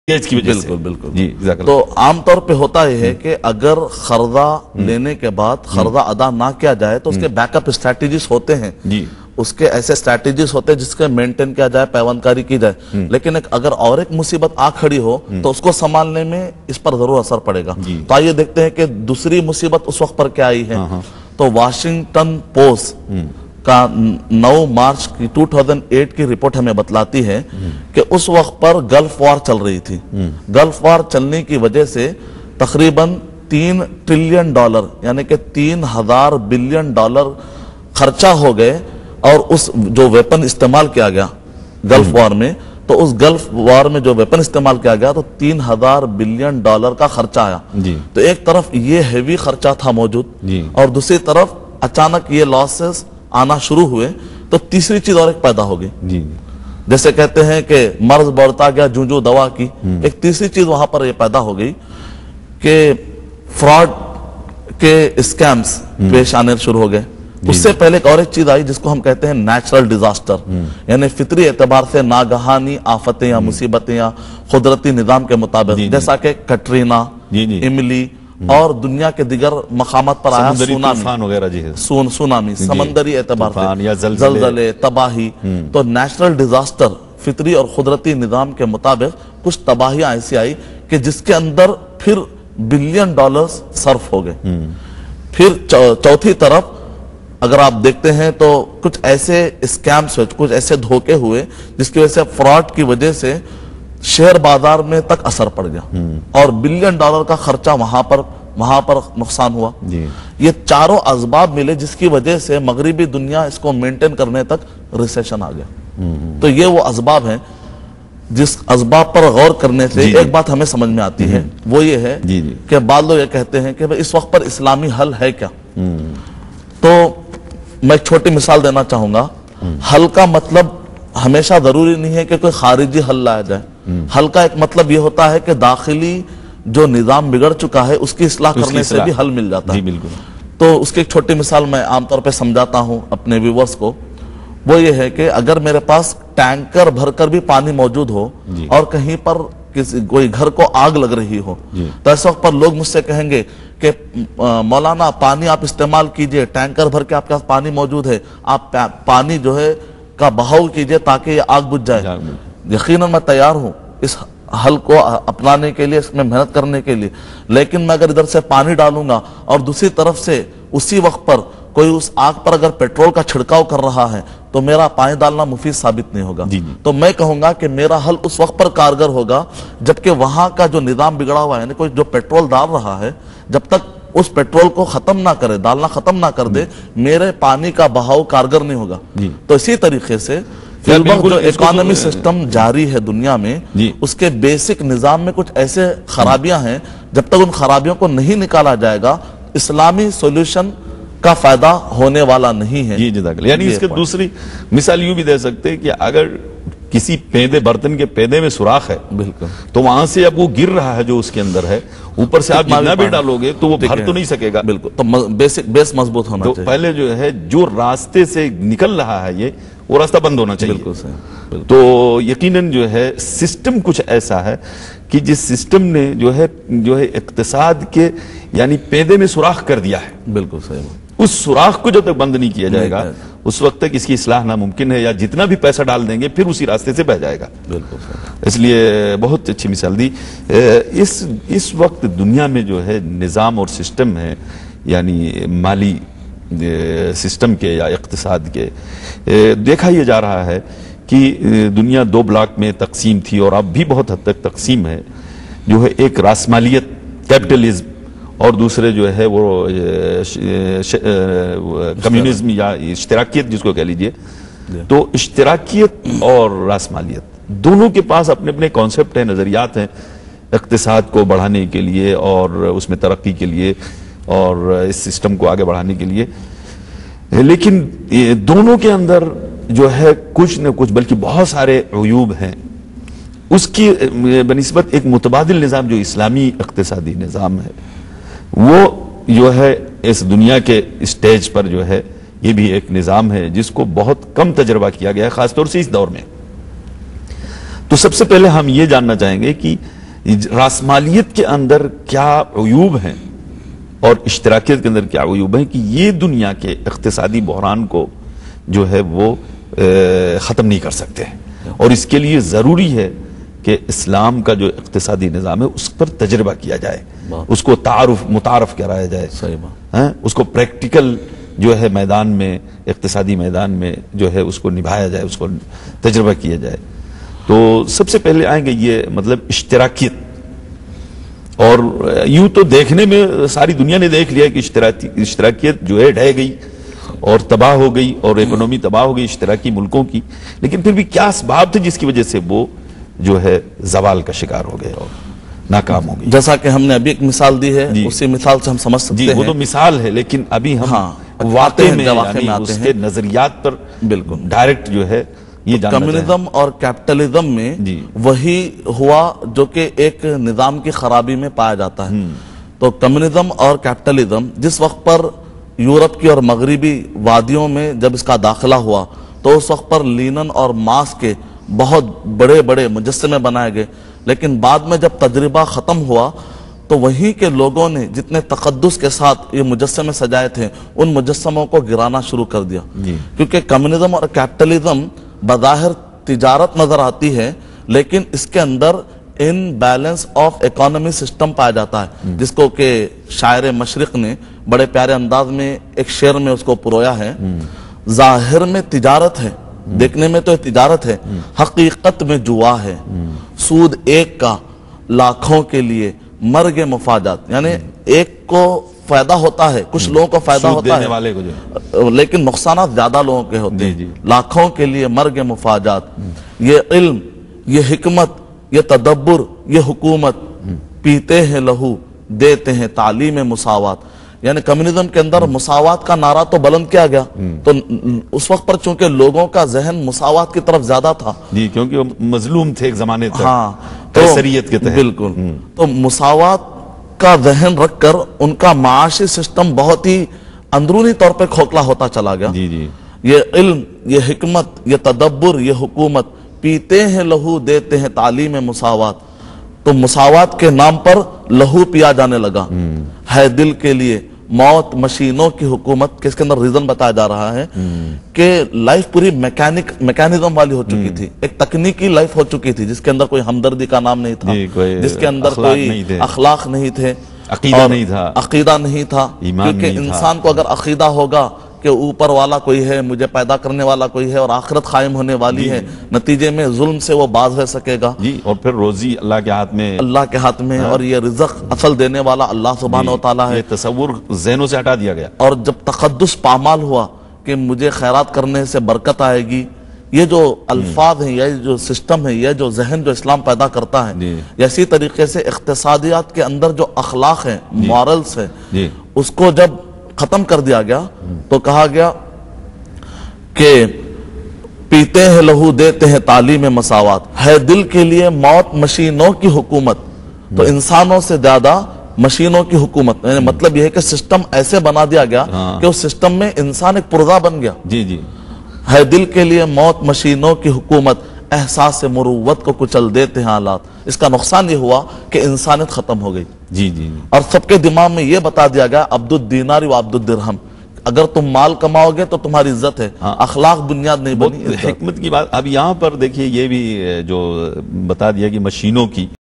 کی وجہ سے بالکل جی تو عام طور پہ ہوتا یہ ہے کہ اگر قرضہ لینے کے بعد قرضہ ادا نہ کیا جائے تو اس کے بیک اپ اسٹریٹجیز ہوتے ہیں جی اس کے ایسے اسٹریٹجیز ہوتے ہیں جس کے مینٹین کیا جائے پیوند کاری کی جائے لیکن اگر اور ایک مصیبت آ کھڑی ہو تو اس کو سنبھالنے میں اس پر ضرور اثر پڑے گا تو آئیے دیکھتے ہیں کہ دوسری مصیبت اس وقت پر کیا آئی ہے تو واشنگٹن پوسٹ کا 9 مارچ کی 2008 کی رپورٹ ہمیں بتلاتی ہے کہ اس وقت پر گلف وار چل رہی تھی گلف وار چلنے کی وجہ سے تقریباً $3 ٹریلین یعنی کہ $3000 بلین خرچہ ہو گئے اور اس جو ویپن استعمال کیا گیا گلف وار میں تو اس گلف وار میں جو ویپن استعمال کیا گیا تو $3000 بلین کا خرچہ آیا تو ایک طرف یہ ہیوی خرچہ تھا موجود اور دوسری طرف اچانک یہ لاسز آنا شروع ہوئے تو تیسری چیز اور ایک پیدا ہو گئی جیسے کہتے ہیں کہ مرض بڑھتا گیا جو دوا کی ایک تیسری چیز وہاں پر یہ پیدا ہو گئی کہ فراڈ کے اسکیمز پیش آنے شروع ہو گئے اس سے پہلے ایک اور ایک چیز آئی جس کو ہم کہتے ہیں نیچرل ڈیزاسٹر یعنی فطری اعتبار سے ناگہانی آفتیں یا مصیبتیں یا قدرتی نظام کے مطابق جیسا کہ کٹرینا املی اور دنیا کے دیگر مقامات پر آیا سونامی سمندری اعتبار سے زلزلے تباہی تو نیچرل ڈیزاسٹر فطری اور قدرتی نظام کے مطابق کچھ تباہیاں ایسی آئی کہ جس کے اندر پھر $1 بلین صرف ہو گئے پھر چوتھی طرف اگر آپ دیکھتے ہیں تو کچھ ایسے اسکیمز ہوئے کچھ ایسے دھوکے ہوئے جس کی وجہ سے فراڈ کی وجہ سے شیئر بازار میں تک اثر پڑ گیا اور $1 بلین کا خرچہ وہاں پر نقصان ہوا یہ چاروں اسباب ملے جس کی وجہ سے مغربی دنیا اس کو مینٹین کرنے تک ریسیشن آ گیا تو یہ وہ اسباب ہیں جس اسباب پر غور کرنے سے ایک بات ہمیں سمجھ میں آتی ہے وہ یہ ہے کہ بعض لوگ یہ کہتے ہیں کہ اس وقت پر اسلامی حل ہے کیا تو میں ایک چھوٹی مثال دینا چاہوں گا حل کا مطلب ہمیشہ ضروری نہیں ہے کہ کوئی خارجی حل لایا جائے حل کا ایک مطلب یہ ہوتا ہے کہ داخلی جو نظام بگڑ چکا ہے اس کی اصلاح کرنے سے بھی حل مل جاتا ہے تو اس کی ایک چھوٹی مثال میں عام طور پہ سمجھاتا ہوں اپنے ویورز کو وہ یہ ہے کہ اگر میرے پاس ٹینکر بھر کر بھی پانی موجود ہو اور کہیں پر کوئی گھر کو آگ لگ رہی ہو تو اس وقت پر لوگ مجھ سے کہیں گے کہ مولانا پانی آپ استعمال کیجئے ٹینکر بھر کے آپ کے پاس پانی موجود ہے آپ پانی جو ہے کا بہاؤ کیجئے تاکہ یہ آگ بجھ جائے یقیناً میں تیار ہوں اس حل کو اپنانے کے لیے اس میں محنت کرنے کے لیے لیکن میں اگر ادھر سے پانی ڈالوں گا اور دوسری طرف سے اسی وقت پر کوئی اس آگ پر اگر پیٹرول کا چھڑکاؤ کر رہا ہے تو میرا پانی ڈالنا مفید ثابت نہیں ہوگا تو میں کہوں گا کہ میرا حل اس وقت پر کارگر ہوگا جبکہ وہاں کا جو نظام بگڑا ہوا ہے یعنی کوئی جو پیٹرول ڈال رہا ہے جب تک اس پیٹرول کو ختم نہ کرے ڈالنا ختم نہ کر دے میرے پانی کا بہاؤ کارگر نہیں ہوگا تو اسی طریقے سے جو اکانومی سسٹم جاری ہے دنیا میں اس کے بیسک نظام میں کچھ ایسے خرابیاں ہیں جب تک ان خرابیوں کو نہیں نکالا جائے گا اسلامی سولوشن کا فائدہ ہونے والا نہیں ہے یعنی اس کے دوسری مثال یوں بھی دے سکتے ہیں کہ اگر کسی پیدے برتن کے پیدے میں سوراخ ہے تو وہاں سے اب وہ گر رہا ہے جو اس کے اندر ہے اوپر سے آپ جتنا بھی ڈالو گے تو وہ بھر تو نہیں سکے گا تو بیس مضبوط ہونا چاہیے پہلے جو ہے جو راستے سے نکل رہا ہے یہ وہ راستہ بند ہونا چاہیے تو یقیناً جو ہے سسٹم کچھ ایسا ہے کہ جس سسٹم نے جو ہے اقتصاد کے یعنی پیدے میں سوراخ کر دیا ہے بالکل صحیح اس سوراخ کو جب تک بند نہیں کیا جائے گا اس وقت تک اس کی اصلاح ناممکن ہے یا جتنا بھی پیسہ ڈال دیں گے پھر اسی راستے سے بہ جائے گا اس لیے بہت اچھی مثال دی اس وقت دنیا میں جو ہے نظام اور سسٹم ہے یعنی مالی سسٹم کے یا اقتصاد کے دیکھا یہ جا رہا ہے کہ دنیا 2 بلاک میں تقسیم تھی اور اب بھی بہت حد تک تقسیم ہے جو ہے ایک راسمالیت کیپٹلزم اور دوسرے جو ہے وہ کمیونزم یا اشتراکیت جس کو کہہ لیجئے تو اشتراکیت اور راسمالیت دونوں کے پاس اپنے اپنے کانسیپٹ ہیں نظریات ہیں اقتصاد کو بڑھانے کے لیے اور اس میں ترقی کے لیے اور اس سسٹم کو آگے بڑھانے کے لیے لیکن دونوں کے اندر جو ہے کچھ نہ کچھ بلکہ بہت سارے عیوب ہیں اس کی بنسبت ایک متبادل نظام جو اسلامی اقتصادی نظام ہے وہ جو ہے اس دنیا کے اسٹیج پر جو ہے یہ بھی ایک نظام ہے جس کو بہت کم تجربہ کیا گیا ہے خاص طور سے اس دور میں تو سب سے پہلے ہم یہ جاننا چاہیں گے کہ راسمالیت کے اندر کیا عیوب ہیں اور اشتراکیت کے اندر کیا عیوب ہیں کہ یہ دنیا کے اقتصادی بحران کو جو ہے وہ ختم نہیں کر سکتے ہیں، اور اس کے لیے ضروری ہے کہ اسلام کا جو اقتصادی نظام ہے اس پر تجربہ کیا جائے، اس کو متعارف کرایا جائے، صحیح بات، اس کو پریکٹیکل جو ہے میدان میں، اقتصادی میدان میں جو ہے اس کو نبھایا جائے، اس کو تجربہ کیا جائے۔ تو سب سے پہلے آئیں گے یہ مطلب اشتراکیت، اور یوں تو دیکھنے میں ساری دنیا نے دیکھ لیا کہ اشتراکیت جو ہے ڈھہ گئی اور تباہ ہو گئی، اور اکنومی تباہ ہو گئی اشتراکی ملکوں کی، لیکن پھر بھی کیا اسباب تھے جس کی وجہ سے وہ جو ہے زوال کا شکار ہو گئے اور ناکام ہو گئی؟ جیسا کہ ہم نے ابھی ایک مثال دی ہے، اسی مثال سے ہم سمجھ سکتے ہیں، وہ تو مثال ہے، لیکن ابھی ہم واقع میں یعنی اس کے نظریات پر بالکل ڈائریکٹ جو ہے یہ جاننا چاہیں۔ کمیونزم اور کیپٹلزم میں وہی ہوا جو کہ ایک نظام کی خرابی میں پایا جاتا ہے۔ تو کمیونزم اور کیپٹلزم جس وقت پر یورپ کی اور مغربی وادیوں میں جب اس کا داخلہ ہوا تو اس وقت پر لینن اور مارکس کے بہت بڑے بڑے مجسمے بنائے گئے، لیکن بعد میں جب تجربہ ختم ہوا تو وہیں کے لوگوں نے جتنے تقدس کے ساتھ یہ مجسمے سجائے تھے ان مجسموں کو گرانا شروع کر دیا، کیونکہ کمیونزم اور کیپٹلزم بظاہر تجارت نظر آتی ہے لیکن اس کے اندر ان بیلنس آف اکانومی سسٹم پایا جاتا ہے، جس کو کہ شاعر مشرق نے بڑے پیارے انداز میں ایک شعر میں اس کو پرویا ہے۔ ظاہر میں تجارت ہے، دیکھنے میں تو تجارت ہے، حقیقت میں جوا ہے، سود ایک کا لاکھوں کے لیے مرگ مفادات، یعنی ایک کو فائدہ ہوتا ہے، کچھ لوگوں کو فائدہ ہوتا ہے لیکن نقصانات زیادہ لوگوں کے ہوتے ہیں، لاکھوں کے لیے مرگ مفاجات۔ یہ علم، یہ حکمت، یہ تدبر، یہ حکومت، پیتے ہیں لہو دیتے ہیں تعلیم مساوات۔ یعنی کمیونزم کے اندر مساوات کا نعرہ تو بلند کیا گیا، تو اس وقت پر چونکہ لوگوں کا ذہن مساوات کی طرف زیادہ تھا، کیونکہ وہ مظلوم تھے ایک زمانے تک قیصریت کے تحت، بالکل، تو مساوات کا ذہن رکھ کر ان کا معاشی سسٹم بہت ہی اندرونی طور پہ کھوکھلا ہوتا چلا گیا۔ یہ علم، یہ حکمت، یہ تدبر، یہ حکومت، پیتے ہیں لہو دیتے ہیں تعلیم مساوات۔ تو مساوات کے نام پر لہو پیا جانے لگا، ہے دل کے لیے موت مشینوں کی حکومت، کہ اس کے اندر ریزن بتایا جا رہا ہے کہ لائف پوری میکینزم والی ہو چکی تھی، ایک تکنیکی لائف ہو چکی تھی جس کے اندر کوئی ہمدردی کا نام نہیں تھا، جس کے اندر کوئی اخلاق نہیں تھے، عقیدہ نہیں تھا، کیونکہ انسان کو اگر عقیدہ ہوگا کہ اوپر والا کوئی ہے، مجھے پیدا کرنے والا کوئی ہے اور آخرت قائم ہونے والی ہے، نتیجے میں ظلم سے وہ باز رہ سکے گا، اور پھر روزی اللہ کے ہاتھ میں، اللہ کے ہاتھ میں، اور یہ رزق اصل دینے والا اللہ سبحانہ و تعالیٰ ہے۔ یہ تصور ذہنوں سے ہٹا دیا گیا، اور جب تقدس پامال ہوا کہ مجھے خیرات کرنے سے برکت آئے گی، یہ جو الفاظ ہیں، یہ جو سسٹم ہے، یہ جو ذہن جو اسلام پیدا کرتا ہے، اسی طریقے سے اقتصادیات کے اندر جو اخلاق ہیں، مورلز ہیں، اس کو جب ختم کر دیا گیا تو کہا گیا کہ پیتے ہیں لہو دیتے ہیں تعلیم مساوات، ہے دل کے لیے موت مشینوں کی حکومت۔ تو انسانوں سے زیادہ مشینوں کی حکومت، یعنی مطلب یہ ہے کہ سسٹم ایسے بنا دیا گیا کہ اس سسٹم میں انسان ایک پرزہ بن گیا۔ ہے دل کے لیے موت مشینوں کی حکومت، احساس مروت کو کچل دیتے ہیں حالات۔ اس کا نقصان یہ ہوا کہ انسانیت ختم ہو گئی، اور سب کے دماغ میں یہ بتا دیا گیا عبد الدینار و عبد الدرہم، اگر تم مال کماؤ گے تو تمہاری عزت ہے، اخلاق بنیاد نہیں بنی۔ حکمت کی بات اب یہاں پر دیکھیے، یہ بھی جو بتا دیا کہ مشینوں کی